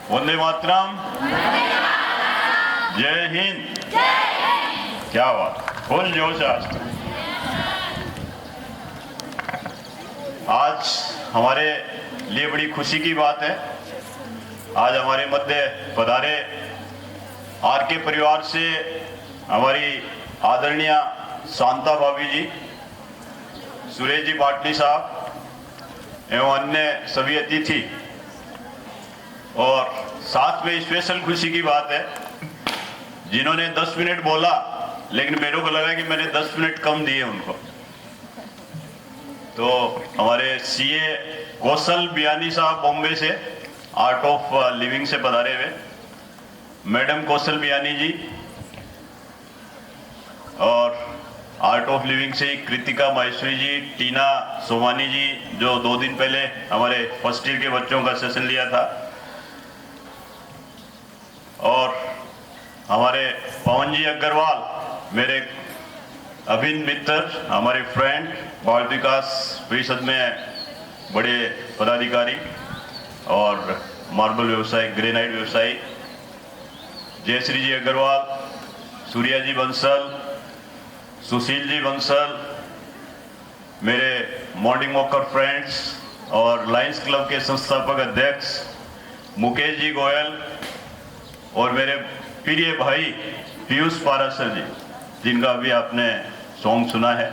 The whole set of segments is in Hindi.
वंदे मातरम। जय हिंद। क्या बात, फुल जोश आज हमारे लिए बड़ी खुशी की बात है। आज हमारे मध्य पधारे आर के परिवार से हमारी आदरणीय शांता भाभी जी, सुरेश जी पाटनी साहब एवं अन्य सभी अतिथि। और साथ में स्पेशल खुशी की बात है, जिन्होंने 10 मिनट बोला, लेकिन मेरे को लगा कि मैंने 10 मिनट कम दिए उनको। तो हमारे सीए कौशल बियानी साहब बॉम्बे से आर्ट ऑफ लिविंग से पधारे हुए, मैडम कौशल बियानी जी, और आर्ट ऑफ लिविंग से कृतिका माहेश्वरी जी, टीना सोमानी जी, जो 2 दिन पहले हमारे फर्स्ट ईयर के बच्चों का सेशन लिया था, और हमारे पवन जी अग्रवाल, मेरे अभिन्न मित्र, हमारे फ्रेंड, बाल विकास परिषद में बड़े पदाधिकारी और मार्बल व्यवसायी, ग्रेनाइट व्यवसायी, जयश्री जी अग्रवाल, सूर्या जी बंसल, सुशील जी बंसल, मेरे मॉर्निंग वॉकर फ्रेंड्स और लायंस क्लब के संस्थापक अध्यक्ष मुकेश जी गोयल, और मेरे प्रिय भाई पीयूष पारासर जी, जिनका अभी आपने सॉन्ग सुना है,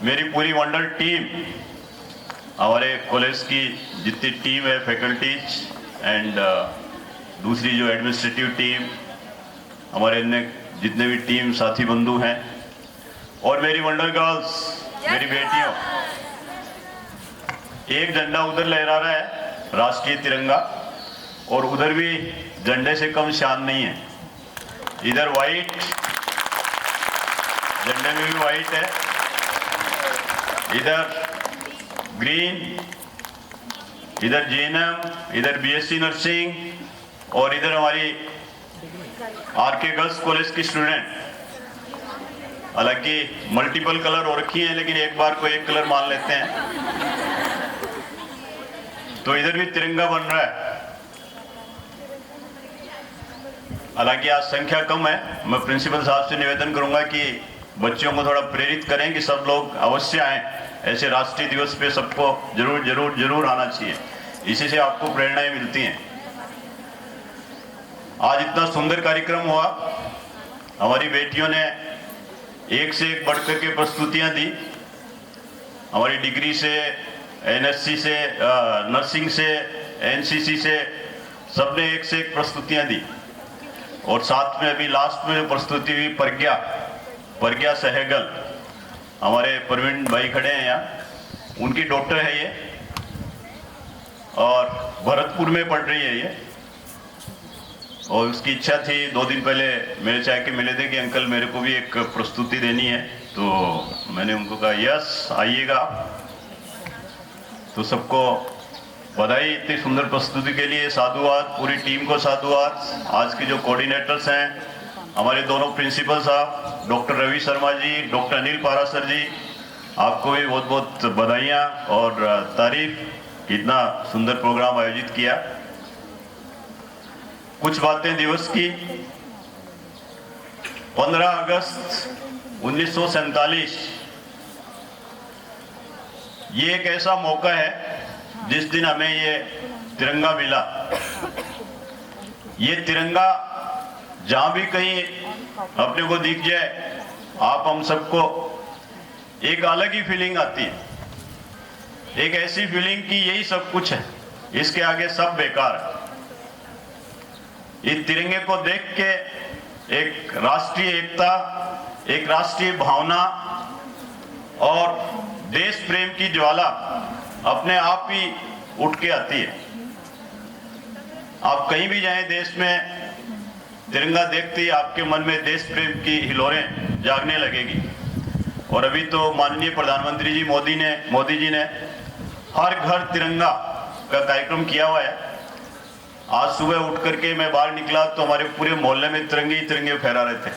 मेरी पूरी वंडर टीम, हमारे कॉलेज की जितनी टीम है, फैकल्टीज एंड दूसरी जो एडमिनिस्ट्रेटिव टीम, हमारे अन्य जितने भी टीम साथी बंधु हैं, और मेरी वंडर गर्ल्स, मेरी बेटियों। एक झंडा उधर लहरा रहा है, राष्ट्रीय तिरंगा, और उधर भी झंडे से कम शान नहीं है। इधर वाइट, झंडे में भी वाइट है, इधर ग्रीन, इधर जीएनएम, इधर बीएससी नर्सिंग, और इधर हमारी आरके गर्ल्स कॉलेज की स्टूडेंट। हालांकि मल्टीपल कलर हो रखी है, लेकिन एक बार को एक कलर मान लेते हैं। तो इधर भी तिरंगा बन रहा है। हालांकि आज संख्या कम है, मैं प्रिंसिपल साहब से निवेदन करूंगा कि बच्चों को थोड़ा प्रेरित करें कि सब लोग अवश्य आएं। ऐसे राष्ट्रीय दिवस पे सबको जरूर जरूर जरूर आना चाहिए, इसी से आपको प्रेरणाएं मिलती हैं। आज इतना सुंदर कार्यक्रम हुआ, हमारी बेटियों ने एक से एक बढ़कर के प्रस्तुतियां दी। हमारी डिग्री से, एनएससी से, नर्सिंग से, एनसीसी से, सबने एक से एक प्रस्तुतियां दी। और साथ में अभी लास्ट में जो प्रस्तुति हुई प्रज्ञा सहगल, हमारे प्रवीण भाई खड़े हैं यहाँ, उनकी डॉक्टर है ये, और भरतपुर में पढ़ रही है ये। और उसकी इच्छा थी, 2 दिन पहले मेरे चाय के मिले थे कि अंकल मेरे को भी एक प्रस्तुति देनी है, तो मैंने उनको कहा यस आइएगा। तो सबको बधाई इतनी सुंदर प्रस्तुति के लिए, साधुवाद, पूरी टीम को साधुवाद। आज के जो कोऑर्डिनेटर्स हैं, हमारे दोनों प्रिंसिपल साहब, डॉक्टर रवि शर्मा जी, डॉक्टर अनिल पारासर जी, आपको भी बहुत बहुत बधाइयाँ और तारीफ, इतना सुंदर प्रोग्राम आयोजित किया। कुछ बातें दिवस की। 15 अगस्त 1947 ये एक ऐसा मौका है जिस दिन हमें ये तिरंगा मिला। ये तिरंगा जहां भी कहीं अपने को दिख जाए, आप हम सबको एक अलग ही फीलिंग आती है, एक ऐसी फीलिंग कि यही सब कुछ है, इसके आगे सब बेकार है। इस तिरंगे को देख के एक राष्ट्रीय एकता, एक राष्ट्रीय भावना और देश प्रेम की ज्वाला अपने आप ही उठ के आती है। आप कहीं भी जाएं देश में, तिरंगा देखते ही आपके मन में देश प्रेम की हिलोरें जागने लगेगी। और अभी तो माननीय प्रधानमंत्री जी मोदी जी ने हर घर तिरंगा का कार्यक्रम किया हुआ है। आज सुबह उठ करके मैं बाहर निकला तो हमारे पूरे मोहल्ले में तिरंगे ही तिरंगे फहरा रहे थे।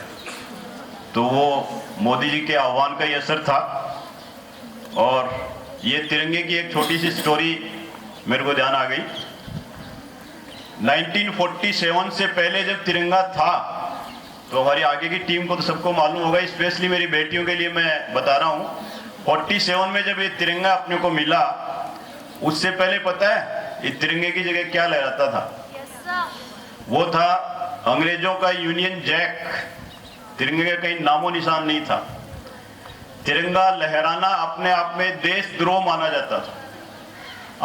तो वो मोदी जी के आह्वान का ही असर था। और ये तिरंगे की एक छोटी सी स्टोरी मेरे को ध्यान आ गई। 1947 से पहले जब तिरंगा था, तो हमारी आगे की टीम को तो सबको मालूम होगा, स्पेशली मेरी बेटियों के लिए मैं बता रहा हूँ। 47 में जब ये तिरंगा अपने को मिला, उससे पहले पता है ये तिरंगे की जगह क्या लहराता था? वो था अंग्रेजों का यूनियन जैक। तिरंगे का कहीं नामो निशान नहीं था। तिरंगा लहराना अपने आप में देशद्रोह माना जाता था।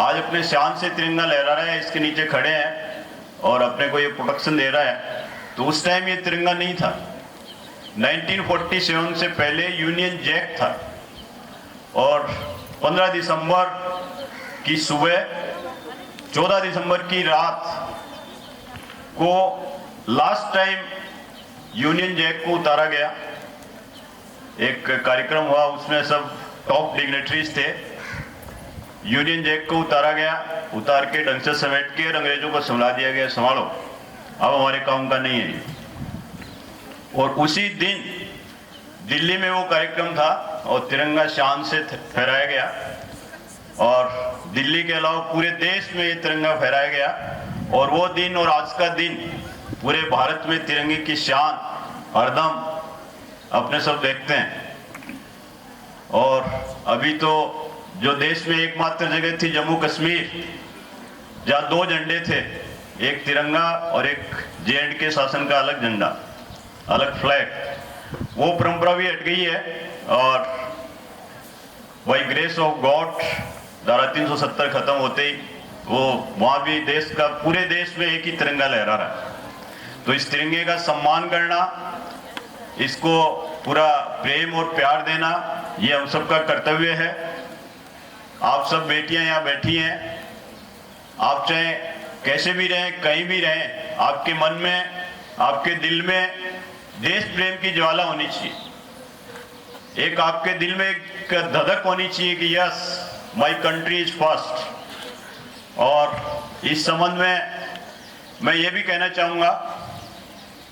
आज अपने शान से तिरंगा लहरा रहा है, इसके नीचे खड़े हैं और अपने को ये प्रोटेक्शन दे रहा है। तो उस टाइम ये तिरंगा नहीं था। 1947 से पहले यूनियन जैक था। और 15 दिसंबर की सुबह, 14 दिसंबर की रात को लास्ट टाइम यूनियन जैक को उतारा गया। एक कार्यक्रम हुआ, उसमें सब टॉप डिग्नेटरीज थे। यूनियन जैक को उतारा गया, उतार के ढंग से समेट के अंग्रेजों को समझा दिया गया, संभालो, अब हमारे काम का नहीं है। और उसी दिन दिल्ली में वो कार्यक्रम था और तिरंगा शान से फहराया गया। और दिल्ली के अलावा पूरे देश में ये तिरंगा फहराया गया। और वो दिन और आज का दिन पूरे भारत में तिरंगे की शान हरदम अपने सब देखते हैं। और अभी तो जो देश में एकमात्र जगह थी जम्मू कश्मीर, जहाँ 2 झंडे थे, एक तिरंगा और एक J&K शासन का अलग झंडा, अलग फ्लैग, वो परंपरा भी हट गई है। और बाय ग्रेस ऑफ गॉड धारा 370 खत्म होते ही वो वहां भी देश का, पूरे देश में एक ही तिरंगा लहरा रहा है। तो इस तिरंगे का सम्मान करना, इसको पूरा प्रेम और प्यार देना, ये हम सबका कर्तव्य है। आप सब बेटियां यहाँ बैठी हैं, आप चाहे कैसे भी रहें, कहीं भी रहें, आपके मन में, आपके दिल में देश प्रेम की ज्वाला होनी चाहिए। एक आपके दिल में एक धधक होनी चाहिए कि yes, my country is first. और इस संबंध में मैं ये भी कहना चाहूँगा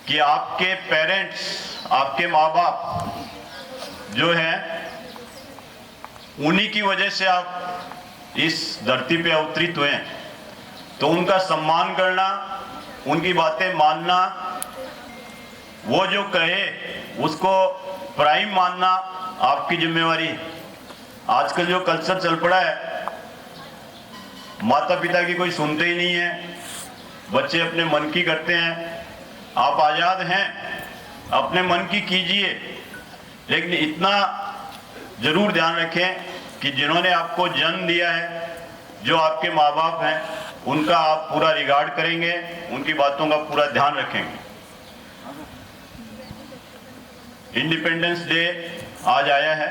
कि आपके पेरेंट्स, आपके माँ बाप जो हैं, उन्हीं की वजह से आप इस धरती पे अवतरित हुए हैं। तो उनका सम्मान करना, उनकी बातें मानना, वो जो कहे उसको प्राइम मानना आपकी जिम्मेवारी है। आजकल जो कल्चर चल पड़ा है, माता पिता की कोई सुनते ही नहीं है, बच्चे अपने मन की करते हैं। आप आज़ाद हैं, अपने मन की कीजिए, लेकिन इतना जरूर ध्यान रखें कि जिन्होंने आपको जन्म दिया है, जो आपके माँ बाप हैं, उनका आप पूरा रिगार्ड करेंगे, उनकी बातों का पूरा ध्यान रखेंगे। इंडिपेंडेंस डे आज आया है,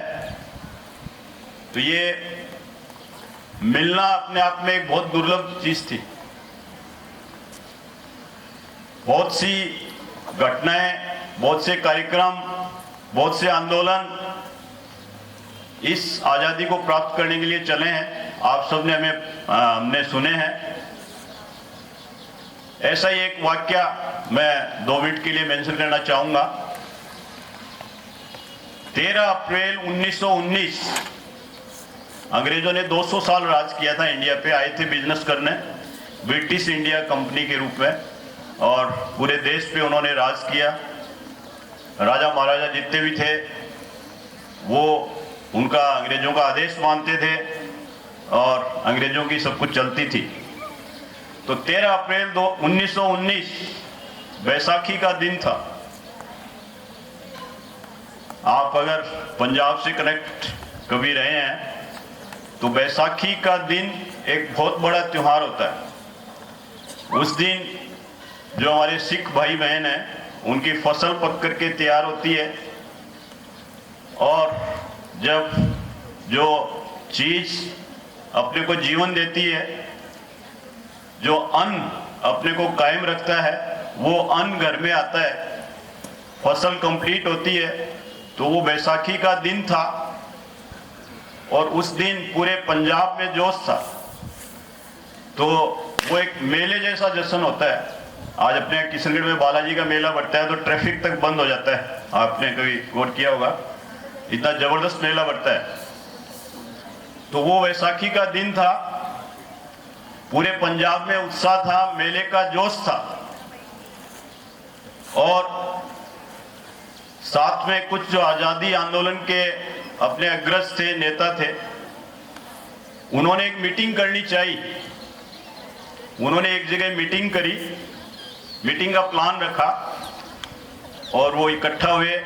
तो ये मिलना अपने आप में एक बहुत दुर्लभ चीज थी। बहुत सी घटनाएं, बहुत से कार्यक्रम, बहुत से आंदोलन इस आज़ादी को प्राप्त करने के लिए चले हैं। आप सबने हमने सुने हैं। ऐसा ही एक वाक्य मैं 2 मिनट के लिए मेंशन करना चाहूंगा। 13 अप्रैल 1919, अंग्रेजों ने 200 साल राज किया था इंडिया पे। आए थे बिजनेस करने, ब्रिटिश इंडिया कंपनी के रूप में, और पूरे देश पे उन्होंने राज किया। राजा महाराजा जितने भी थे वो उनका, अंग्रेजों का आदेश मानते थे और अंग्रेजों की सब कुछ चलती थी। तो 13 अप्रैल 1919 बैसाखी का दिन था। आप अगर पंजाब से कनेक्ट कभी रहे हैं तो बैसाखी का दिन एक बहुत बड़ा त्योहार होता है। उस दिन जो हमारे सिख भाई बहन हैं, उनकी फसल पक करके तैयार होती है, और जब जो चीज अपने को जीवन देती है, जो अन्न अपने को कायम रखता है, वो अन्न घर में आता है, फसल कंप्लीट होती है। तो वो बैसाखी का दिन था और उस दिन पूरे पंजाब में जोश था। तो वो एक मेले जैसा जश्न होता है। आज अपने किशनगढ़ में बालाजी का मेला बढ़ता है तो ट्रैफिक तक बंद हो जाता है, आपने कभी गौर किया होगा, इतना जबरदस्त मेला बढ़ता है। तो वो बैसाखी का दिन था पूरे पंजाब में उत्साह था, मेले का जोश था। और साथ में कुछ जो आज़ादी आंदोलन के अपने अग्रज थे, नेता थे, उन्होंने एक मीटिंग करनी चाहिए। उन्होंने एक जगह मीटिंग करी, मीटिंग का प्लान रखा और वो इकट्ठा हुए।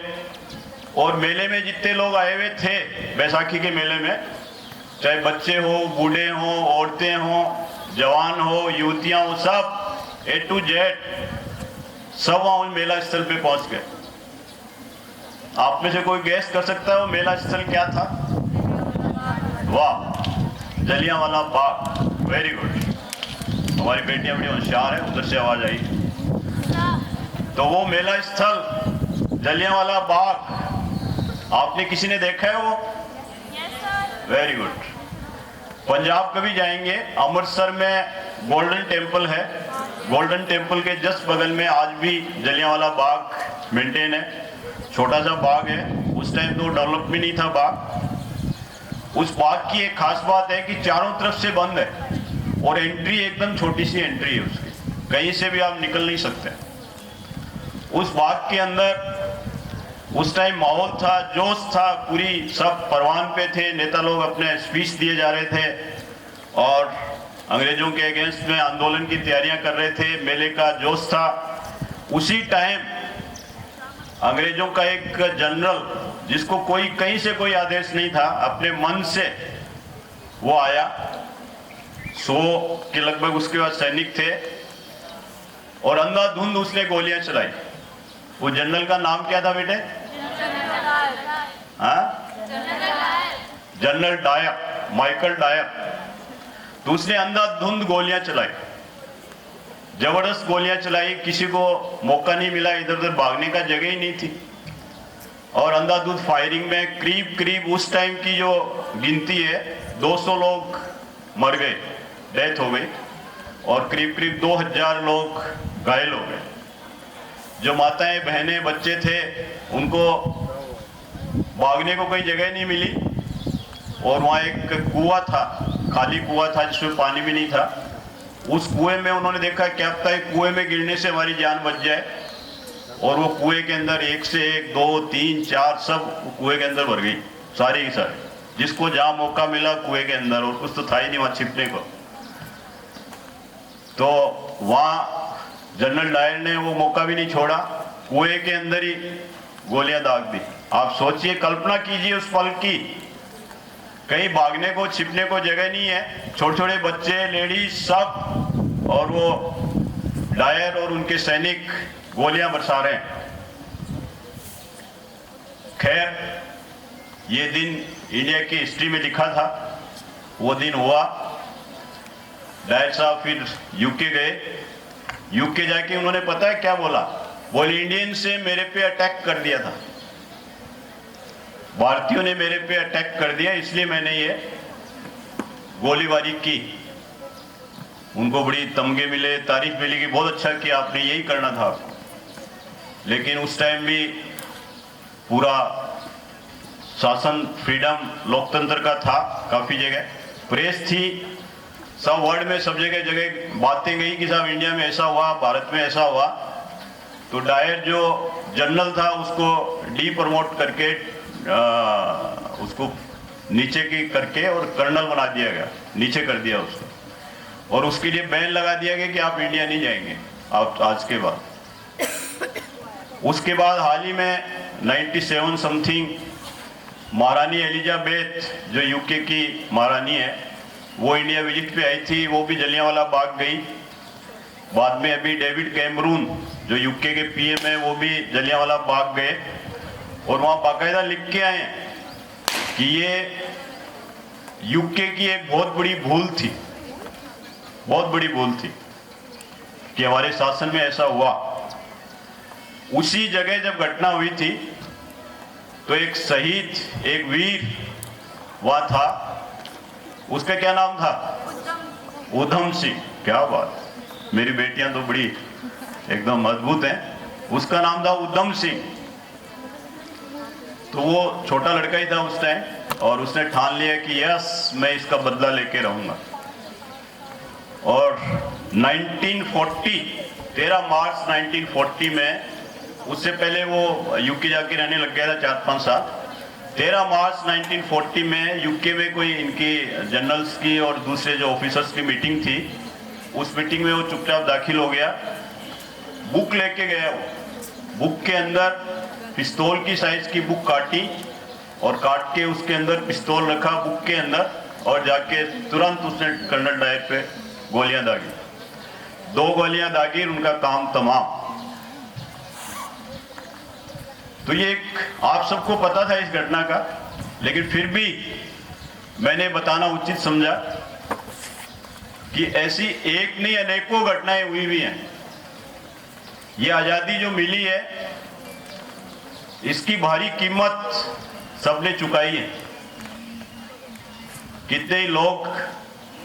और मेले में जितने लोग आए हुए थे बैसाखी के मेले में, चाहे बच्चे हो, बूढ़े हो, औरतें हो, जवान हो, युवतियां हो, सब A to Z सब वहां मेला स्थल पे पहुंच गए। आप में से कोई गैस कर सकता है वो मेला स्थल क्या था? वाह, जलियांवाला बाग। वेरी गुड, हमारी बेटियां बड़ी होशियार है, उधर से आवाज आई। तो वो मेला स्थल जलियांवाला बाग आपने किसी ने देखा है वो? Very good. पंजाब कभी जाएंगे, अमृतसर में गोल्डन टेम्पल है, गोल्डन टेम्पल के जस्ट बगल में आज भी जलियांवाला बाग मेंटेन है। छोटा सा बाग है, उस टाइम तो डेवलप भी नहीं था बाग। उस बाग की एक खास बात है कि चारों तरफ से बंद है और एंट्री एकदम छोटी सी एंट्री है उसकी, कहीं से भी आप निकल नहीं सकते। उस बाग के अंदर उस टाइम माहौल था, जोश था, पूरी सब परवान पे थे, नेता लोग अपने स्पीच दिए जा रहे थे और अंग्रेजों के अगेंस्ट में आंदोलन की तैयारियां कर रहे थे, मेले का जोश था। उसी टाइम अंग्रेजों का एक जनरल, जिसको कोई कहीं से कोई आदेश नहीं था, अपने मन से वो आया। 100 के लगभग उसके बाद सैनिक थे और अंधाधुंध उसने गोलियां चलाई। वो जनरल का नाम क्या था बेटे? General Dyer, Michael Dyer. तो उसने अंधाधुंध गोलियां चलाई, जबरदस्त गोलियां चलाई, किसी को मौका नहीं मिला, इधर उधर भागने का जगह ही नहीं थी। और अंधाधुंध फायरिंग में करीब करीब उस टाइम की जो गिनती है 200 लोग मर गए, डेथ हो गई, और करीब करीब 2000 लोग घायल हो गए। जो माताएं, बहनें, बच्चे थे, उनको भागने को कोई जगह नहीं मिली। और वहाँ एक कुआं था, खाली कुआं था जिसमें पानी भी नहीं था। उस कुएं में उन्होंने देखा क्या पता है कुएं में गिरने से हमारी जान बच जाए, और वो कुएं के अंदर एक से एक, 2, 3, 4 सब कुएं के अंदर भर गई, सारी की सारी। जिसको जहाँ मौका मिला कुएं के अंदर, और कुछ तो था ही नहीं वहाँ छिपने को। तो वहाँ जनरल डायर ने वो मौका भी नहीं छोड़ा, कुएं के अंदर ही गोलियां दाग दी। आप सोचिए, कल्पना कीजिए उस पल की, कहीं भागने को, छिपने को जगह नहीं है, छोटे छोटे बच्चे, लेडीज सब, और वो डायर और उनके सैनिक गोलियां बरसा रहे हैं। खैर, ये दिन इंडिया की हिस्ट्री में लिखा था, वो दिन हुआ। डायर साहब फिर यूके गए। यूके जाके उन्होंने पता है क्या बोला? बोले इंडियन से मेरे पे अटैक कर दिया था, भारतीयों ने मेरे पे अटैक कर दिया, इसलिए मैंने ये गोलीबारी की। उनको बड़ी तमगे मिले, तारीफ मिली कि बहुत अच्छा किया आपने, यही करना था आपको। लेकिन उस टाइम भी पूरा शासन, फ्रीडम, लोकतंत्र का था, काफी जगह प्रेस थी, सब वर्ल्ड में सब जगह जगह बातें गई कि साहब इंडिया में ऐसा हुआ, भारत में ऐसा हुआ। तो डायर जो जनरल था उसको डी प्रमोट करके उसको नीचे की करके और कर्नल बना दिया गया, नीचे कर दिया उसको, और उसके लिए बैन लगा दिया गया कि आप इंडिया नहीं जाएंगे आप आज के बाद। उसके बाद हाल ही में 97 समथिंग महारानी एलिजाबेथ जो यूके की महारानी है, वो इंडिया विजिट पे आई थी, वो भी जलियांवाला बाग गई। बाद में अभी डेविड कैमरून जो यूके के पीएम है, वो भी जलियांवाला बाग गए और वहां बाकायदा लिख के आए कि ये यूके की एक बहुत बड़ी भूल थी, बहुत बड़ी भूल थी कि हमारे शासन में ऐसा हुआ। उसी जगह जब घटना हुई थी तो एक शहीद, एक वीर वहां था, उसका क्या नाम था? उधम सिंह। क्या बात, मेरी बेटियां तो बड़ी एकदम अद्भुत हैं। उसका नाम था उधम सिंह। तो वो छोटा लड़का ही था उस टाइम, और उसने ठान लिया कि यस मैं इसका बदला लेके रहूंगा। और 1940 13 मार्च 1940 में, उससे पहले वो यूके जाके रहने लग गया था 4-5 साल। 13 मार्च 1940 में यूके में कोई इनकी जनरल्स की और दूसरे जो ऑफिसर्स की मीटिंग थी, उस मीटिंग में वो चुपचाप दाखिल हो गया। बुक लेके गया वो, बुक के अंदर पिस्तौल की साइज की बुक काटी और काट के उसके अंदर पिस्तौल रखा बुक के अंदर, और जाके तुरंत उसने कर्नल डायर पे गोलियां दागी। 2 गोलियां दागी, उनका काम तमाम। तो ये एक आप सबको पता था इस घटना का, लेकिन फिर भी मैंने बताना उचित समझा कि ऐसी एक नहीं अनेकों घटनाएं हुई भी हैं। ये आजादी जो मिली है, इसकी भारी कीमत सबने चुकाई है। कितने ही लोग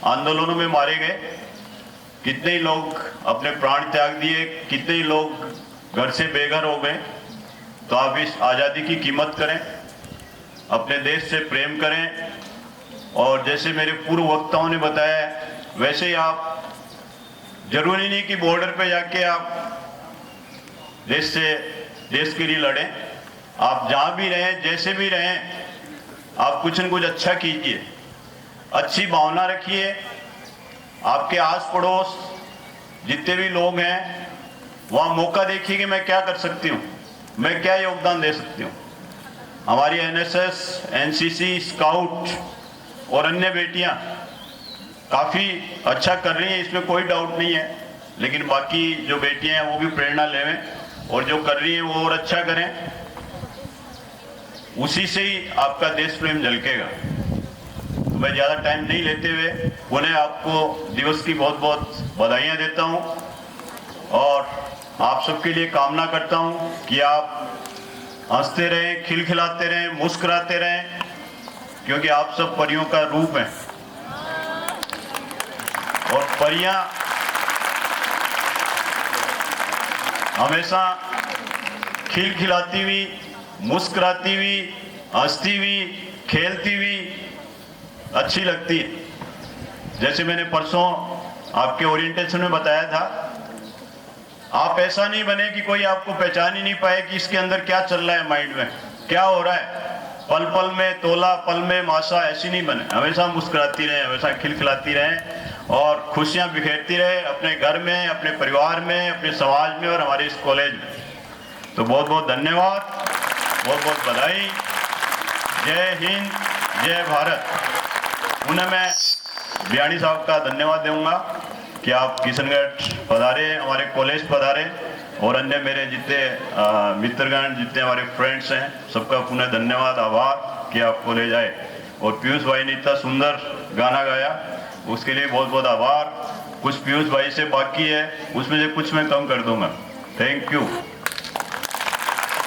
आंदोलनों में मारे गए, कितने ही लोग अपने प्राण त्याग दिए, कितने ही लोग घर से बेघर हो गए। तो आप इस आज़ादी की कीमत करें, अपने देश से प्रेम करें, और जैसे मेरे पूर्व वक्ताओं ने बताया वैसे ही आप, जरूरी नहीं कि बॉर्डर पे जाके आप देश के लिए लड़ें। आप जहाँ भी रहें, जैसे भी रहें, आप कुछ न कुछ अच्छा कीजिए, अच्छी भावना रखिए। आपके आस पड़ोस जितने भी लोग हैं, वहाँ मौका देखिए कि मैं क्या कर सकती हूँ, मैं क्या योगदान दे सकती हूँ। हमारी एनएसएस, एनसीसी, स्काउट और अन्य बेटियाँ काफ़ी अच्छा कर रही हैं, इसमें कोई डाउट नहीं है। लेकिन बाकी जो बेटियाँ हैं वो भी प्रेरणा लें, और जो कर रही हैं वो और अच्छा करें। उसी से ही आपका देश प्रेम झलकेगा। तो मैं ज़्यादा टाइम नहीं लेते हुए पुनः आपको दिवस की बहुत बहुत बधाइयाँ देता हूँ, और आप सबके लिए कामना करता हूँ कि आप हंसते रहें, खिलखिलाते रहें, मुस्कुराते रहें, क्योंकि आप सब परियों का रूप हैं। और परियां हमेशा खिलखिलाती हुई, मुस्कुराती हुई, हंसती हुई, खेलती हुई अच्छी लगती है। जैसे मैंने परसों आपके ओरिएंटेशन में बताया था, आप ऐसा नहीं बने कि कोई आपको पहचान ही नहीं पाए कि इसके अंदर क्या चल रहा है, माइंड में क्या हो रहा है। पल पल में तोला, पल में मासा, ऐसी नहीं बने। हमेशा मुस्कुराती रहे, हमेशा खिलखिलाती रहे, और खुशियां बिखेरती रहे अपने घर में, अपने परिवार में, अपने समाज में और हमारे इस कॉलेज में। तो बहुत बहुत धन्यवाद, बहुत बहुत बधाई। जय हिंद, जय भारत। उन्हें मैं बियाणी साहब का धन्यवाद दूंगा कि आप किशनगढ़ पधारे, हमारे कॉलेज पधारे, और अन्य मेरे जितने मित्रगण, जितने हमारे फ्रेंड्स हैं, सबका पुनः धन्यवाद, आभार कि आप कॉलेज आए। और पीयूष भाई ने इतना सुंदर गाना गाया, उसके लिए बहुत बहुत आभार। कुछ पीयूष भाई से बाकी है, उसमें से कुछ मैं कम कर दूंगा। Thank you.